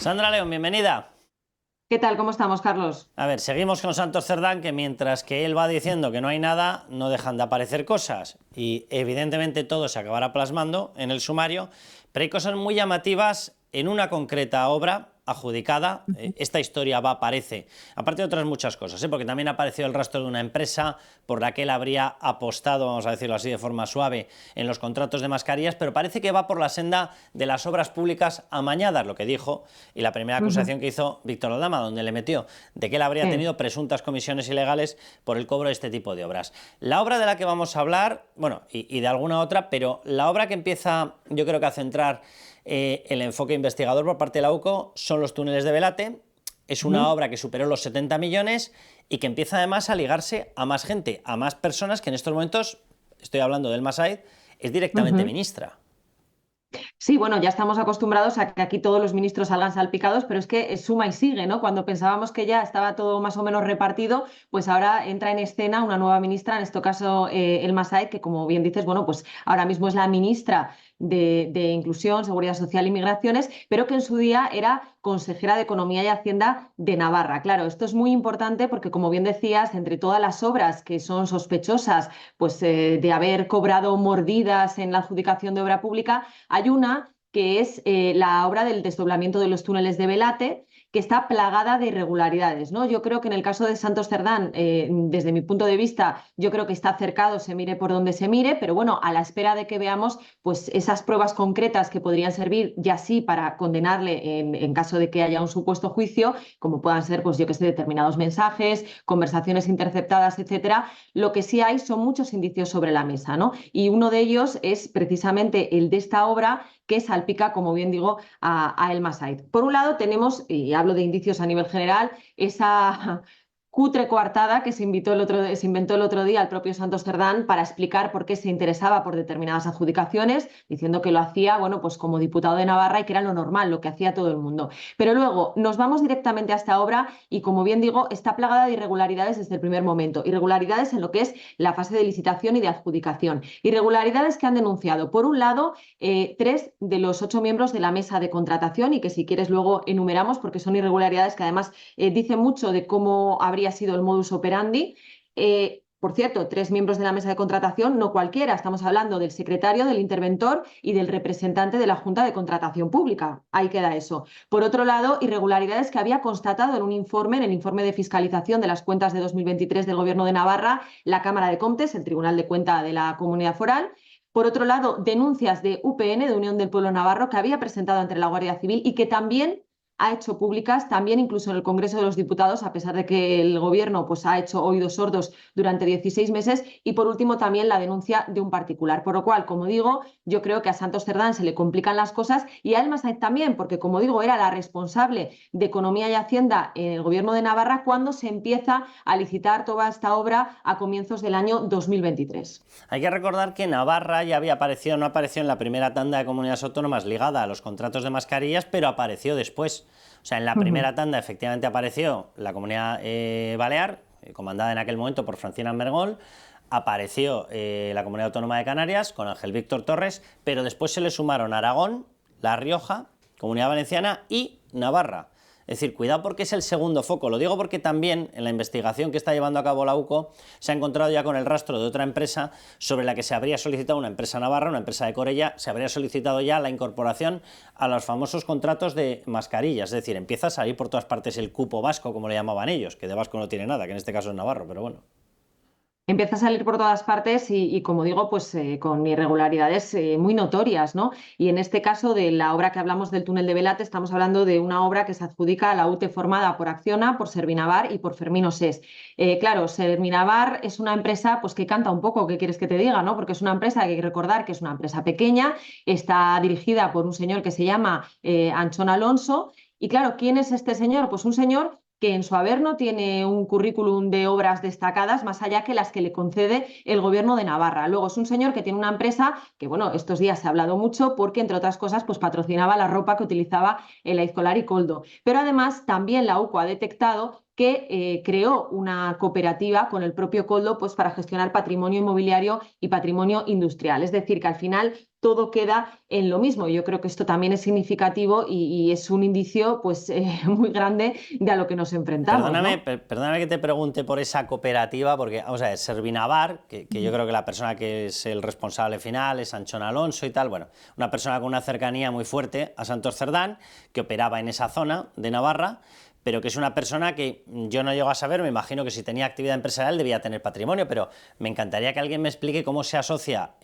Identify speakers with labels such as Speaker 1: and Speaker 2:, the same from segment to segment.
Speaker 1: Sandra León, bienvenida.
Speaker 2: ¿Qué tal? ¿Cómo estamos, Carlos?
Speaker 1: A ver, seguimos con Santos Cerdán, que mientras que él va diciendo que no hay nada, no dejan de aparecer cosas. Y evidentemente todo se acabará plasmando en el sumario, pero hay cosas muy llamativas en una concreta obra adjudicada. Esta historia aparece, aparte de otras muchas cosas, porque también apareció el rastro de una empresa por la que él habría apostado, vamos a decirlo así de forma suave, en los contratos de mascarillas, pero parece que va por la senda de las obras públicas amañadas, lo que dijo, y la primera acusación que hizo Víctor Aldama, donde le metió de que él habría tenido presuntas comisiones ilegales por el cobro de este tipo de obras. La obra de la que vamos a hablar, bueno, y de alguna otra, pero la obra que empieza, yo creo que a centrar el enfoque investigador por parte de la UCO son los túneles de Belate. Es una obra que superó los 70 millones y que empieza además a ligarse a más gente, a más personas que en estos momentos, estoy hablando del Masaid, es directamente ministra.
Speaker 2: Sí, bueno, ya estamos acostumbrados a que aquí todos los ministros salgan salpicados, pero es que suma y sigue, ¿no? Cuando pensábamos que ya estaba todo más o menos repartido, pues ahora entra en escena una nueva ministra, en este caso Elma Saez, que como bien dices, bueno, pues ahora mismo es la ministra de Inclusión, Seguridad Social y Migraciones, pero que en su día era consejera de Economía y Hacienda de Navarra. Claro, esto es muy importante porque, como bien decías, entre todas las obras que son sospechosas pues, de haber cobrado mordidas en la adjudicación de obra pública, hay una que es la obra del desdoblamiento de los túneles de Belate, que está plagada de irregularidades, ¿no? Yo creo que en el caso de Santos Cerdán, desde mi punto de vista, yo creo que está cercado, se mire por donde se mire, pero bueno, a la espera de que veamos pues, esas pruebas concretas que podrían servir ya sí para condenarle en caso de que haya un supuesto juicio, como puedan ser, pues yo que sé, determinados mensajes, conversaciones interceptadas, etcétera. Lo que sí hay son muchos indicios sobre la mesa, ¿no? Y uno de ellos es precisamente el de esta obra que salpica, como bien digo, a Elma Said. Por un lado tenemos, y hablo de indicios a nivel general, esa cutre coartada que se inventó el otro día el propio Santos Cerdán para explicar por qué se interesaba por determinadas adjudicaciones, diciendo que lo hacía, bueno, pues como diputado de Navarra y que era lo normal, lo que hacía todo el mundo. Pero luego nos vamos directamente a esta obra y, como bien digo, está plagada de irregularidades desde el primer momento. Irregularidades en lo que es la fase de licitación y de adjudicación. Irregularidades que han denunciado, por un lado, 3 de los 8 miembros de la mesa de contratación y que si quieres luego enumeramos porque son irregularidades que además dicen mucho de cómo habría sido el modus operandi. Por cierto, 3 miembros de la mesa de contratación, no cualquiera, estamos hablando del secretario, del interventor y del representante de la Junta de Contratación Pública. Ahí queda eso. Por otro lado, irregularidades que había constatado en un informe, en el informe de fiscalización de las cuentas de 2023 del Gobierno de Navarra, la Cámara de Comptes, el Tribunal de Cuenta de la Comunidad Foral. Por otro lado, denuncias de UPN, de Unión del Pueblo Navarro, que había presentado ante la Guardia Civil y que también ha hecho públicas, también incluso en el Congreso de los Diputados, a pesar de que el Gobierno pues, ha hecho oídos sordos durante 16 meses. Y por último, también la denuncia de un particular. Por lo cual, como digo, yo creo que a Santos Cerdán se le complican las cosas y a Elma Said también, porque, como digo, era la responsable de Economía y Hacienda en el Gobierno de Navarra cuando se empieza a licitar toda esta obra a comienzos del año 2023.
Speaker 1: Hay que recordar que Navarra ya había aparecido, no apareció en la primera tanda de comunidades autónomas ligada a los contratos de mascarillas, pero apareció después. O sea, en la primera tanda efectivamente apareció la Comunidad Balear, comandada en aquel momento por Francina Mergol, apareció la Comunidad Autónoma de Canarias con Ángel Víctor Torres, pero después se le sumaron Aragón, La Rioja, Comunidad Valenciana y Navarra. Es decir, cuidado porque es el segundo foco. Lo digo porque también en la investigación que está llevando a cabo la UCO se ha encontrado ya con el rastro de otra empresa sobre la que se habría solicitado, una empresa navarra, una empresa de Corella, se habría solicitado ya la incorporación a los famosos contratos de mascarillas. Es decir, empieza a salir por todas partes el cupo vasco, como le llamaban ellos, que de vasco no tiene nada, que en este caso es navarro, pero bueno.
Speaker 2: Empieza a salir por todas partes y como digo, pues con irregularidades muy notorias, ¿no? Y en este caso de la obra que hablamos del túnel de Belate, estamos hablando de una obra que se adjudica a la UTE formada por Acciona, por Servinavar y por Fermino Sés. Claro, Servinavar es una empresa pues que canta un poco, ¿qué quieres que te diga, no? Porque es una empresa que hay que recordar que es una empresa pequeña, está dirigida por un señor que se llama Anchón Alonso. Y claro, ¿quién es este señor? Pues un señor que en su haber no tiene un currículum de obras destacadas más allá que las que le concede el Gobierno de Navarra. Luego es un señor que tiene una empresa que, bueno, estos días se ha hablado mucho porque, entre otras cosas, pues patrocinaba la ropa que utilizaba el Aizkolar y Koldo. Pero además también la UCO ha detectado que creó una cooperativa con el propio Koldo pues, para gestionar patrimonio inmobiliario y patrimonio industrial. Es decir, que al final todo queda en lo mismo. Yo creo que esto también es significativo y es un indicio pues, muy grande de a lo que nos enfrentamos.
Speaker 1: Perdóname,
Speaker 2: ¿no?
Speaker 1: perdóname que te pregunte por esa cooperativa, porque, vamos a ver, Servinavar, que yo creo que la persona que es el responsable final es Anchón Alonso y tal, bueno, una persona con una cercanía muy fuerte a Santos Cerdán, que operaba en esa zona de Navarra, pero que es una persona que yo no llego a saber, me imagino que si tenía actividad empresarial debía tener patrimonio, pero me encantaría que alguien me explique cómo se asocia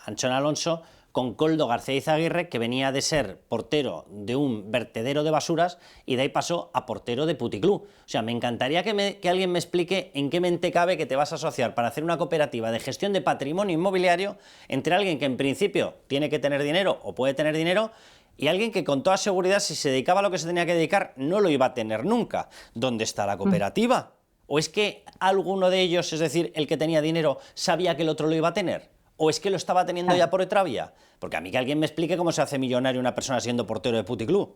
Speaker 1: Anchón Alonso con Koldo García Izaguirre, que venía de ser portero de un vertedero de basuras y de ahí pasó a portero de puticlub. O sea, me encantaría que alguien me explique en qué mente cabe que te vas a asociar para hacer una cooperativa de gestión de patrimonio inmobiliario entre alguien que en principio tiene que tener dinero o puede tener dinero y alguien que con toda seguridad, si se dedicaba a lo que se tenía que dedicar, no lo iba a tener nunca. ¿Dónde está la cooperativa? ¿O es que alguno de ellos, es decir, el que tenía dinero, sabía que el otro lo iba a tener? ¿O es que lo estaba teniendo ya por otra vía? Porque a mí que alguien me explique cómo se hace millonario una persona siendo portero de puticlub.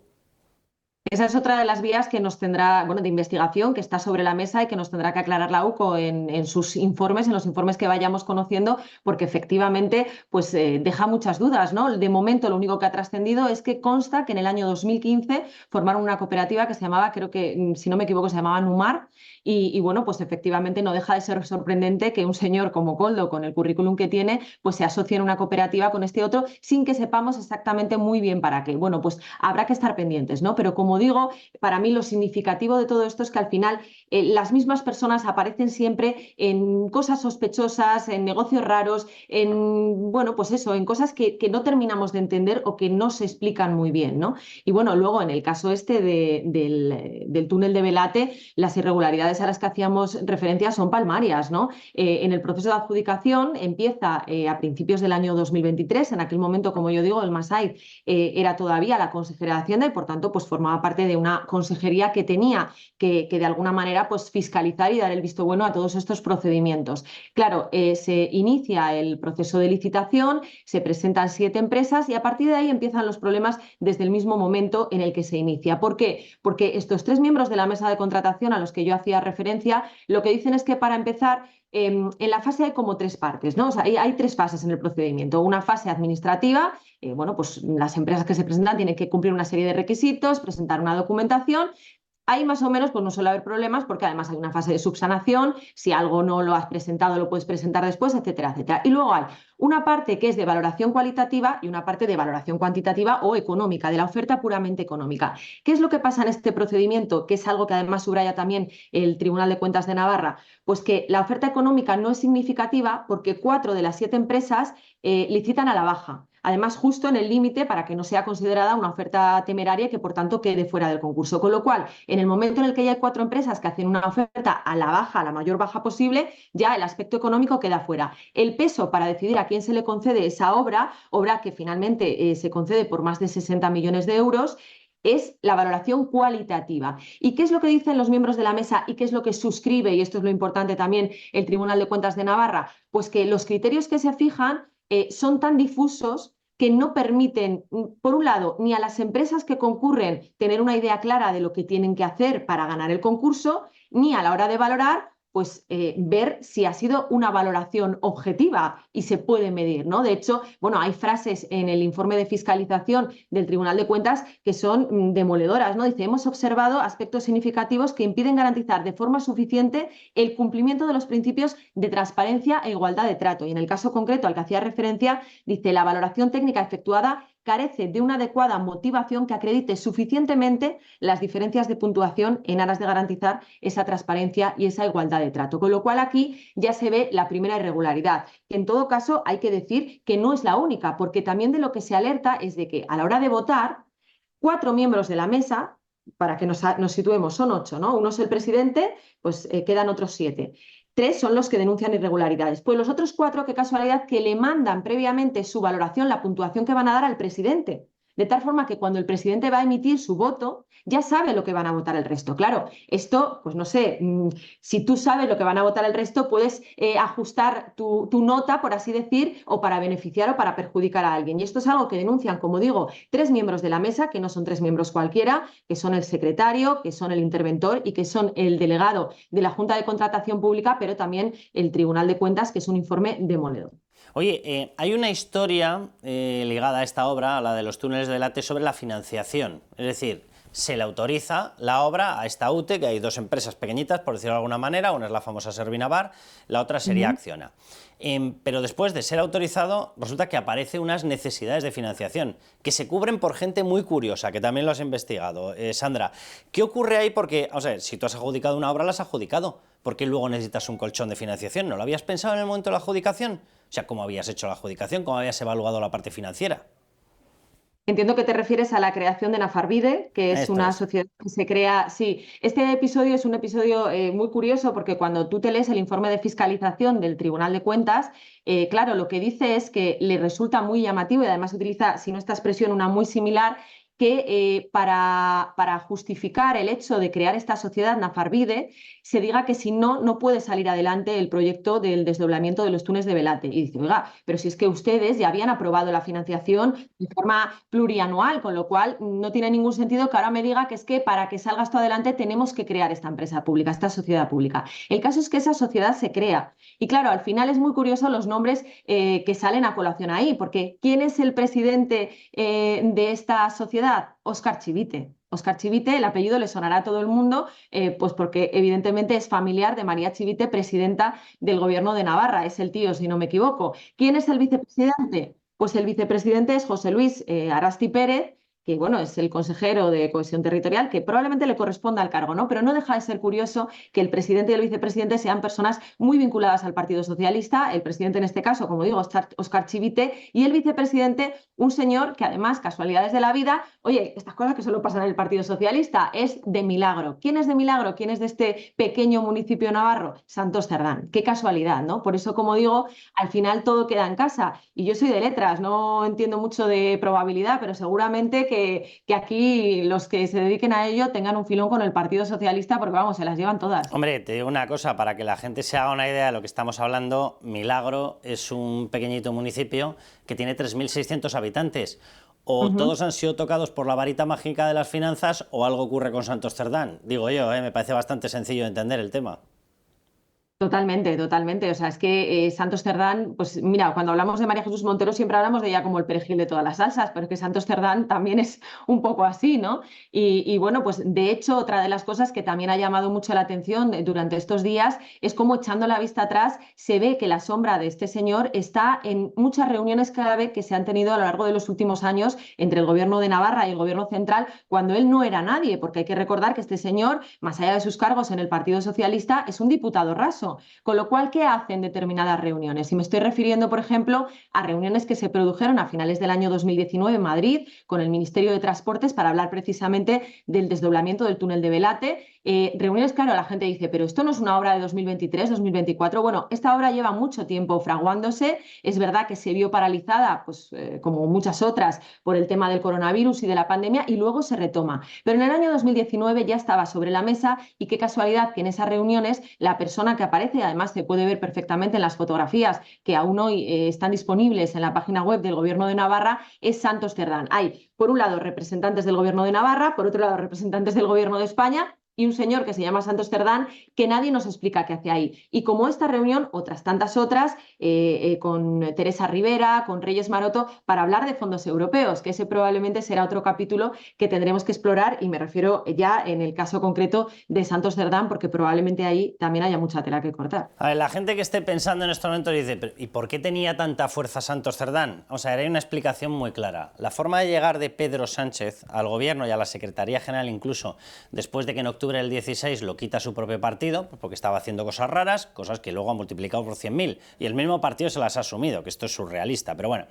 Speaker 2: Esa es otra de las vías que nos tendrá, bueno, de investigación que está sobre la mesa y que nos tendrá que aclarar la UCO en sus informes, en los informes que vayamos conociendo, porque efectivamente pues, deja muchas dudas, ¿no? De momento lo único que ha trascendido es que consta que en el año 2015 formaron una cooperativa que se llamaba, creo que, si no me equivoco, se llamaba Numar, y bueno, pues efectivamente no deja de ser sorprendente que un señor como Koldo, con el currículum que tiene, pues se asocie en una cooperativa con este otro sin que sepamos exactamente muy bien para qué. Bueno, pues habrá que estar pendientes, ¿no? Pero como digo, para mí lo significativo de todo esto es que al final las mismas personas aparecen siempre en cosas sospechosas, en negocios raros, en, bueno, pues eso, en cosas que no terminamos de entender o que no se explican muy bien, ¿no? Y bueno, luego en el caso este del túnel de Belate, las irregularidades a las que hacíamos referencia son palmarias, ¿no? En el proceso de adjudicación empieza a principios del año 2023, en aquel momento, como yo digo, el Masaid era todavía la consejera de Hacienda y por tanto pues formaba parte de una consejería que tenía que de alguna manera pues fiscalizar y dar el visto bueno a todos estos procedimientos. Claro, se inicia el proceso de licitación, se presentan 7 empresas y a partir de ahí empiezan los problemas desde el mismo momento en el que se inicia. ¿Por qué? Porque estos 3 miembros de la mesa de contratación a los que yo hacía referencia, lo que dicen es que para empezar en la fase hay como 3 partes, ¿no? O sea, hay 3 fases en el procedimiento. Una fase administrativa, bueno, pues las empresas que se presentan tienen que cumplir una serie de requisitos, presentar una documentación. Ahí más o menos pues no suele haber problemas porque además hay una fase de subsanación, si algo no lo has presentado lo puedes presentar después, etcétera, etcétera. Y luego hay una parte que es de valoración cualitativa y una parte de valoración cuantitativa o económica, de la oferta puramente económica. ¿Qué es lo que pasa en este procedimiento? Que es algo que además subraya también el Tribunal de Cuentas de Navarra, pues que la oferta económica no es significativa porque 4 de las 7 empresas licitan a la baja. Además, justo en el límite para que no sea considerada una oferta temeraria y que por tanto quede fuera del concurso. Con lo cual, en el momento en el que ya hay 4 empresas que hacen una oferta a la baja, a la mayor baja posible, ya el aspecto económico queda fuera. El peso para decidir a quién se le concede esa obra que finalmente se concede por más de 60 millones de euros, es la valoración cualitativa. ¿Y qué es lo que dicen los miembros de la mesa y qué es lo que suscribe, y esto es lo importante también, el Tribunal de Cuentas de Navarra? Pues que los criterios que se fijan son tan difusos que no permiten, por un lado, ni a las empresas que concurren tener una idea clara de lo que tienen que hacer para ganar el concurso, ni a la hora de valorar, pues ver si ha sido una valoración objetiva y se puede medir, ¿no? De hecho, bueno, hay frases en el informe de fiscalización del Tribunal de Cuentas que son demoledoras, ¿no? Dice, hemos observado aspectos significativos que impiden garantizar de forma suficiente el cumplimiento de los principios de transparencia e igualdad de trato. Y en el caso concreto al que hacía referencia, dice, la valoración técnica efectuada carece de una adecuada motivación que acredite suficientemente las diferencias de puntuación en aras de garantizar esa transparencia y esa igualdad de trato. Con lo cual aquí ya se ve la primera irregularidad. En todo caso, hay que decir que no es la única, porque también de lo que se alerta es de que a la hora de votar, 4 miembros de la mesa, para que nos situemos, son 8, ¿no? Uno es el presidente, pues quedan otros 7. 3 son los que denuncian irregularidades. Pues los otros 4, qué casualidad, que le mandan previamente su valoración, la puntuación que van a dar al presidente. de tal forma que cuando el presidente va a emitir su voto, ya sabe lo que van a votar el resto. Claro, esto, pues no sé, si tú sabes lo que van a votar el resto, puedes ajustar tu nota, por así decir, o para beneficiar o para perjudicar a alguien. Y esto es algo que denuncian, como digo, 3 miembros de la mesa, que no son 3 miembros cualquiera, que son el secretario, que son el interventor y que son el delegado de la Junta de Contratación Pública, pero también el Tribunal de Cuentas, que es un informe demoledor.
Speaker 1: Oye, hay una historia ligada a esta obra, a la de los túneles de Belate, sobre la financiación. Es decir, se le autoriza la obra a esta UTE, que hay 2 empresas pequeñitas, por decirlo de alguna manera, una es la famosa Servinavar, la otra sería Acciona. Pero después de ser autorizado, resulta que aparecen unas necesidades de financiación que se cubren por gente muy curiosa, que también lo has investigado. Sandra, ¿qué ocurre ahí? Porque, o sea, si tú has adjudicado una obra, la has adjudicado. ¿Por qué luego necesitas un colchón de financiación? ¿No lo habías pensado en el momento de la adjudicación? O sea, ¿cómo habías hecho la adjudicación? ¿Cómo habías evaluado la parte financiera?
Speaker 2: Entiendo que te refieres a la creación de Nafarvide, que es
Speaker 1: Esto
Speaker 2: una
Speaker 1: es.
Speaker 2: sociedad que se crea. Sí, este episodio es un episodio muy curioso porque cuando tú te lees el informe de fiscalización del Tribunal de Cuentas, claro, lo que dice es que le resulta muy llamativo y además utiliza, si no esta expresión, una muy similar, que para justificar el hecho de crear esta sociedad Nafarvide, se diga que si no, no puede salir adelante el proyecto del desdoblamiento de los túneles de Belate. Y dice, oiga, pero si es que ustedes ya habían aprobado la financiación de forma plurianual, con lo cual no tiene ningún sentido que ahora me diga que es que para que salga esto adelante tenemos que crear esta empresa pública, esta sociedad pública. El caso es que esa sociedad se crea. Y claro, al final es muy curioso los nombres que salen a colación ahí, porque ¿quién es el presidente de esta sociedad? Óscar Chivite. Óscar Chivite, el apellido le sonará a todo el mundo, pues porque evidentemente es familiar de María Chivite, presidenta del Gobierno de Navarra. Es el tío, si no me equivoco. ¿Quién es el vicepresidente? Pues el vicepresidente es José Luis Arasti Pérez, que bueno, es el consejero de Cohesión Territorial, que probablemente le corresponda al cargo, ¿no? Pero no deja de ser curioso que el presidente y el vicepresidente sean personas muy vinculadas al Partido Socialista, el presidente en este caso, como digo, Óscar Chivite, y el vicepresidente, un señor que además, casualidades de la vida, oye, estas cosas que solo pasan en el Partido Socialista, es de Milagro. ¿Quién es de Milagro? ¿Quién es de este pequeño municipio navarro? Santos Cerdán. Qué casualidad, ¿no? Por eso, como digo, al final todo queda en casa. Y yo soy de letras, no entiendo mucho de probabilidad, pero seguramente que aquí los que se dediquen a ello tengan un filón con el Partido Socialista, porque vamos, se las llevan todas.
Speaker 1: Hombre, te digo una cosa, para que la gente se haga una idea de lo que estamos hablando, Milagro es un pequeñito municipio que tiene 3.600 habitantes. O todos han sido tocados por la varita mágica de las finanzas o algo ocurre con Santos Cerdán. Digo yo, me parece bastante sencillo de entender el tema.
Speaker 2: Totalmente, totalmente. O sea, es que Santos Cerdán, pues mira, cuando hablamos de María Jesús Montero siempre hablamos de ella como el perejil de todas las salsas, pero es que Santos Cerdán también es un poco así, ¿no? Y bueno, pues de hecho, otra de las cosas que también ha llamado mucho la atención durante estos días es cómo echando la vista atrás se ve que la sombra de este señor está en muchas reuniones clave que se han tenido a lo largo de los últimos años entre el gobierno de Navarra y el gobierno central, cuando él no era nadie, porque hay que recordar que este señor, más allá de sus cargos en el Partido Socialista, es un diputado raso. Con lo cual, ¿qué hacen determinadas reuniones? Y me estoy refiriendo, por ejemplo, a reuniones que se produjeron a finales del año 2019 en Madrid con el Ministerio de Transportes para hablar precisamente del desdoblamiento del túnel de Belate. Reuniones, claro, la gente dice, pero esto no es una obra de 2023, 2024. Bueno, esta obra lleva mucho tiempo fraguándose. Es verdad que se vio paralizada, pues como muchas otras, por el tema del coronavirus y de la pandemia, y luego se retoma. Pero en el año 2019 ya estaba sobre la mesa y qué casualidad que en esas reuniones la persona que aparece, además se puede ver perfectamente en las fotografías que aún hoy están disponibles en la página web del Gobierno de Navarra, es Santos Cerdán. Hay, por un lado, representantes del Gobierno de Navarra, por otro lado, representantes del Gobierno de España, y un señor que se llama Santos Cerdán, que nadie nos explica qué hace ahí. Y como esta reunión, otras tantas otras, con Teresa Rivera, con Reyes Maroto, para hablar de fondos europeos, que ese probablemente será otro capítulo que tendremos que explorar, y me refiero ya en el caso concreto de Santos Cerdán, porque probablemente ahí también haya mucha tela que cortar.
Speaker 1: A ver, la gente que esté pensando en este momento dice, ¿y por qué tenía tanta fuerza Santos Cerdán? O sea, hay una explicación muy clara. La forma de llegar de Pedro Sánchez al gobierno y a la Secretaría General incluso, después de que en octubre del 16 lo quita su propio partido, porque estaba haciendo cosas raras, cosas que luego ha multiplicado por 100.000, y el mismo partido se las ha asumido, que esto es surrealista. Pero bueno,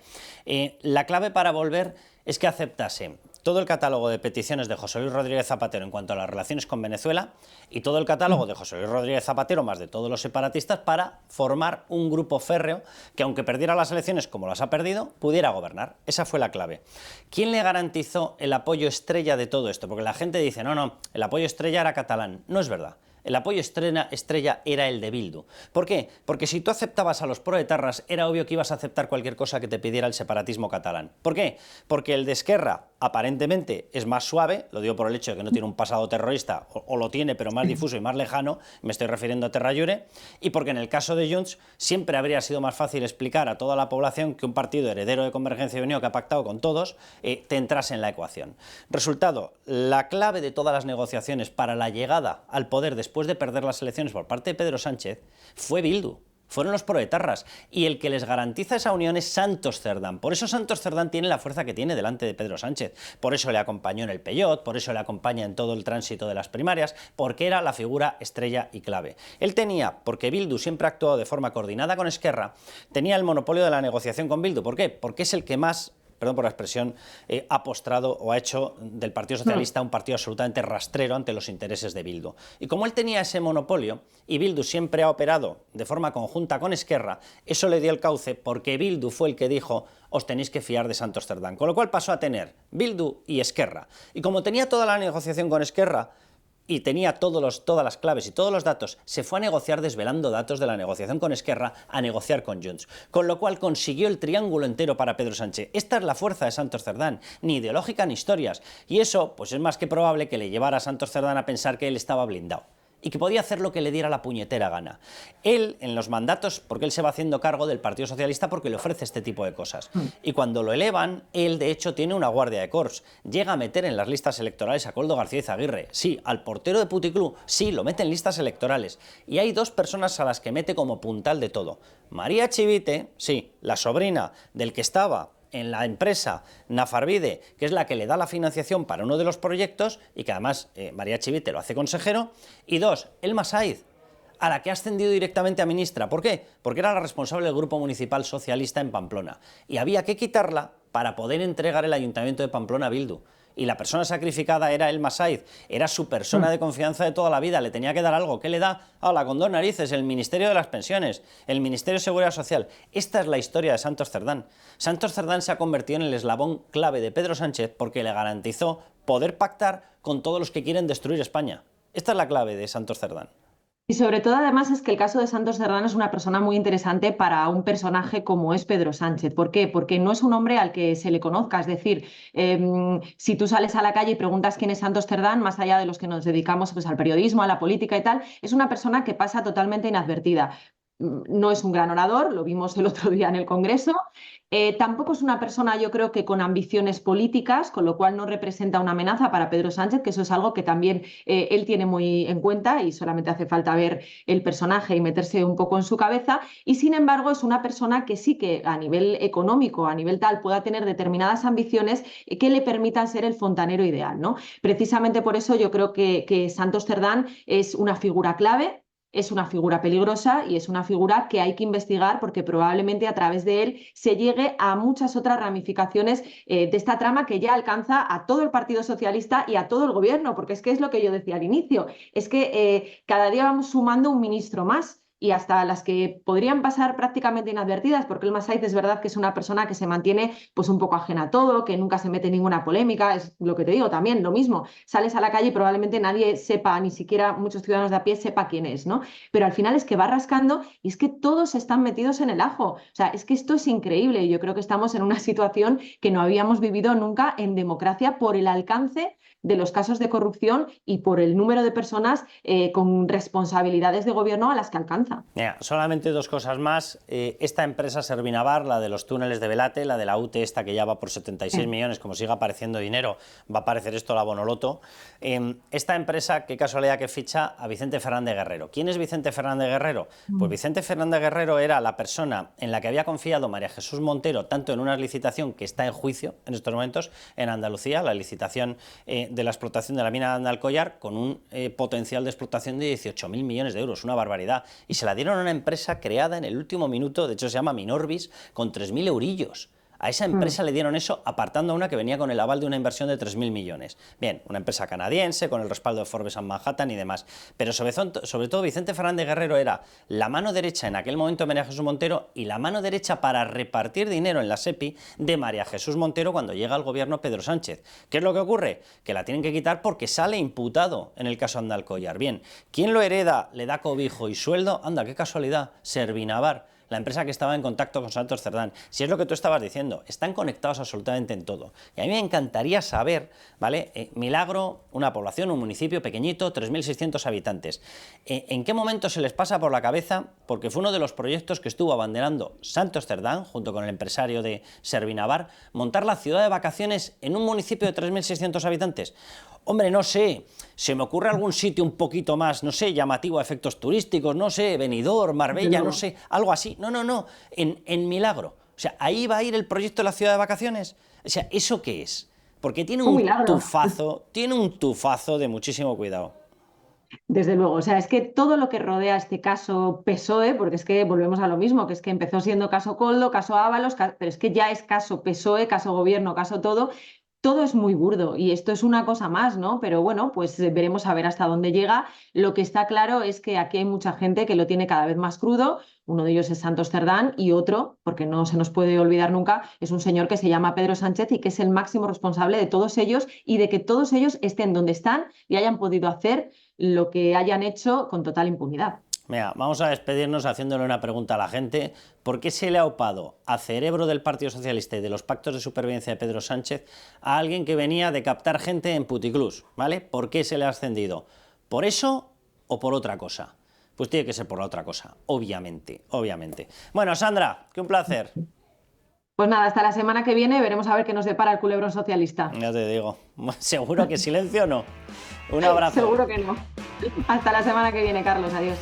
Speaker 1: la clave para volver es que aceptase todo el catálogo de peticiones de José Luis Rodríguez Zapatero en cuanto a las relaciones con Venezuela y todo el catálogo de José Luis Rodríguez Zapatero más de todos los separatistas para formar un grupo férreo que, aunque perdiera las elecciones como las ha perdido, pudiera gobernar. Esa fue la clave. ¿Quién le garantizó el apoyo estrella de todo esto? Porque la gente dice, no, el apoyo estrella era catalán. No es verdad. El apoyo estrella era el de Bildu. ¿Por qué? Porque si tú aceptabas a los proetarras, era obvio que ibas a aceptar cualquier cosa que te pidiera el separatismo catalán. ¿Por qué? Porque el de Esquerra, aparentemente, es más suave, lo digo por el hecho de que no tiene un pasado terrorista, o lo tiene, pero más difuso y más lejano, me estoy refiriendo a Terra Lliure, y porque en el caso de Junts siempre habría sido más fácil explicar a toda la población que un partido heredero de Convergencia y Unió que ha pactado con todos, te entrase en la ecuación. Resultado, la clave de todas las negociaciones para la llegada al poder después de perder las elecciones por parte de Pedro Sánchez fue Bildu. Fueron los proetarras, y el que les garantiza esa unión es Santos Cerdán. Por eso Santos Cerdán tiene la fuerza que tiene delante de Pedro Sánchez, por eso le acompañó en el Peyot, por eso le acompaña en todo el tránsito de las primarias, porque era la figura estrella y clave. Él tenía, porque Bildu siempre ha actuado de forma coordinada con Esquerra, tenía el monopolio de la negociación con Bildu. ¿Por qué? Porque es el que más, perdón por la expresión, ha postrado o ha hecho del Partido Socialista un partido absolutamente rastrero ante los intereses de Bildu. Y como él tenía ese monopolio, y Bildu siempre ha operado de forma conjunta con Esquerra, eso le dio el cauce porque Bildu fue el que dijo: os tenéis que fiar de Santos Cerdán. Con lo cual pasó a tener Bildu y Esquerra. Y como tenía toda la negociación con Esquerra, y tenía todas las claves y todos los datos, se fue a negociar desvelando datos de la negociación con Esquerra a negociar con Junts, con lo cual consiguió el triángulo entero para Pedro Sánchez. Esta es la fuerza de Santos Cerdán, ni ideológica ni historias, y eso pues es más que probable que le llevara a Santos Cerdán a pensar que él estaba blindado y que podía hacer lo que le diera la puñetera gana. Él, en los mandatos, porque él se va haciendo cargo del Partido Socialista porque le ofrece este tipo de cosas. Y cuando lo elevan, él, de hecho, tiene una guardia de corps. Llega a meter en las listas electorales a Koldo García Izaguirre. Sí, al portero de Puticlub, sí, lo mete en listas electorales. Y hay dos personas a las que mete como puntal de todo. María Chivite, sí, la sobrina del que estaba en la empresa Nafarvide, que es la que le da la financiación para uno de los proyectos y que además María Chivite lo hace consejero, y dos, Elma Saiz, a la que ha ascendido directamente a ministra. ¿Por qué? Porque era la responsable del Grupo Municipal Socialista en Pamplona y había que quitarla para poder entregar el Ayuntamiento de Pamplona a Bildu. Y la persona sacrificada era Elma Saiz, era su persona de confianza de toda la vida, le tenía que dar algo. ¿Qué le da? Con dos narices, el Ministerio de las Pensiones, el Ministerio de Seguridad Social. Esta es la historia de Santos Cerdán. Santos Cerdán se ha convertido en el eslabón clave de Pedro Sánchez porque le garantizó poder pactar con todos los que quieren destruir España. Esta es la clave de Santos Cerdán.
Speaker 2: Y sobre todo, además, es que el caso de Santos Cerdán es una persona muy interesante para un personaje como es Pedro Sánchez. ¿Por qué? Porque no es un hombre al que se le conozca. Es decir, si tú sales a la calle y preguntas quién es Santos Cerdán, más allá de los que nos dedicamos pues, al periodismo, a la política y tal, es una persona que pasa totalmente inadvertida. No es un gran orador, lo vimos el otro día en el Congreso. Tampoco es una persona, yo creo que con ambiciones políticas, con lo cual no representa una amenaza para Pedro Sánchez, que eso es algo que también él tiene muy en cuenta y solamente hace falta ver el personaje y meterse un poco en su cabeza. Y sin embargo es una persona que sí que a nivel económico, a nivel tal, pueda tener determinadas ambiciones que le permitan ser el fontanero ideal, ¿no? Precisamente por eso yo creo que Santos Cerdán es una figura clave. Es una figura peligrosa y es una figura que hay que investigar porque probablemente a través de él se llegue a muchas otras ramificaciones de esta trama que ya alcanza a todo el Partido Socialista y a todo el gobierno, porque es que es lo que yo decía al inicio, es que cada día vamos sumando un ministro más. Y hasta las que podrían pasar prácticamente inadvertidas, porque Elma Saiz es verdad que es una persona que se mantiene pues un poco ajena a todo, que nunca se mete en ninguna polémica, es lo que te digo también, lo mismo, sales a la calle y probablemente nadie sepa, ni siquiera muchos ciudadanos de a pie sepa quién es, ¿no? Pero al final es que va rascando y es que todos están metidos en el ajo, o sea, es que esto es increíble y yo creo que estamos en una situación que no habíamos vivido nunca en democracia por el alcance de los casos de corrupción y por el número de personas con responsabilidades de gobierno a las que alcanza.
Speaker 1: Mira, solamente dos cosas más. Esta empresa Servinavar, la de los túneles de Velate, la de la UTE esta que ya va por 76 millones, como siga apareciendo dinero, va a aparecer esto la Bonoloto. Esta empresa, qué casualidad que ficha a Vicente Fernández Guerrero. ¿Quién es Vicente Fernández Guerrero? Pues Vicente Fernández Guerrero era la persona en la que había confiado María Jesús Montero, tanto en una licitación que está en juicio en estos momentos en Andalucía, la licitación de la explotación de la mina de Andalcollar, con un potencial de explotación de 18.000 millones de euros, una barbaridad. Y se la dieron a una empresa creada en el último minuto, de hecho se llama Minorbis, con 3.000 eurillos. A esa empresa le dieron eso apartando a una que venía con el aval de una inversión de 3.000 millones. Bien, una empresa canadiense con el respaldo de Forbes en Manhattan y demás. Pero sobre todo Vicente Fernández Guerrero era la mano derecha en aquel momento de María Jesús Montero y la mano derecha para repartir dinero en la SEPI de María Jesús Montero cuando llega al gobierno Pedro Sánchez. ¿Qué es lo que ocurre? Que la tienen que quitar porque sale imputado en el caso Andalcollar. Bien, ¿quién lo hereda, le da cobijo y sueldo? Anda, qué casualidad, Servinavar, la empresa que estaba en contacto con Santos Cerdán. Si es lo que tú estabas diciendo, están conectados absolutamente en todo. Y a mí me encantaría saber, ¿vale? Milagro, una población, un municipio pequeñito, 3.600 habitantes. ¿En qué momento se les pasa por la cabeza? Porque fue uno de los proyectos que estuvo abanderando Santos Cerdán, junto con el empresario de Servinavar, montar la ciudad de vacaciones en un municipio de 3.600 habitantes. Hombre, no sé, se me ocurre algún sitio un poquito más, no sé, llamativo a efectos turísticos, no sé, Benidorm, Marbella, no sé, algo así. No, en Milagro. O sea, ahí va a ir el proyecto de la ciudad de vacaciones. O sea, ¿eso qué es? Porque tiene un tufazo de muchísimo cuidado.
Speaker 2: Desde luego, o sea, es que todo lo que rodea este caso PSOE, porque es que volvemos a lo mismo, que es que empezó siendo caso Koldo, caso Ábalos, pero es que ya es caso PSOE, caso gobierno, caso todo es muy burdo y esto es una cosa más, ¿no? Pero bueno, pues veremos a ver hasta dónde llega. Lo que está claro es que aquí hay mucha gente que lo tiene cada vez más crudo. Uno de ellos es Santos Cerdán y otro, porque no se nos puede olvidar nunca, es un señor que se llama Pedro Sánchez y que es el máximo responsable de todos ellos y de que todos ellos estén donde están y hayan podido hacer lo que hayan hecho con total impunidad.
Speaker 1: Mira, vamos a despedirnos haciéndole una pregunta a la gente. ¿Por qué se le ha opado a cerebro del Partido Socialista y de los pactos de supervivencia de Pedro Sánchez a alguien que venía de captar gente en puticlús? ¿Vale? ¿Por qué se le ha ascendido? ¿Por eso o por otra cosa? Pues tiene que ser por la otra cosa, obviamente. Bueno, Sandra, que un placer.
Speaker 2: Pues nada, hasta la semana que viene veremos a ver qué nos depara el culebrón socialista.
Speaker 1: Ya te digo, seguro que silencio no. Un abrazo.
Speaker 2: Seguro que no. Hasta la semana que viene, Carlos. Adiós.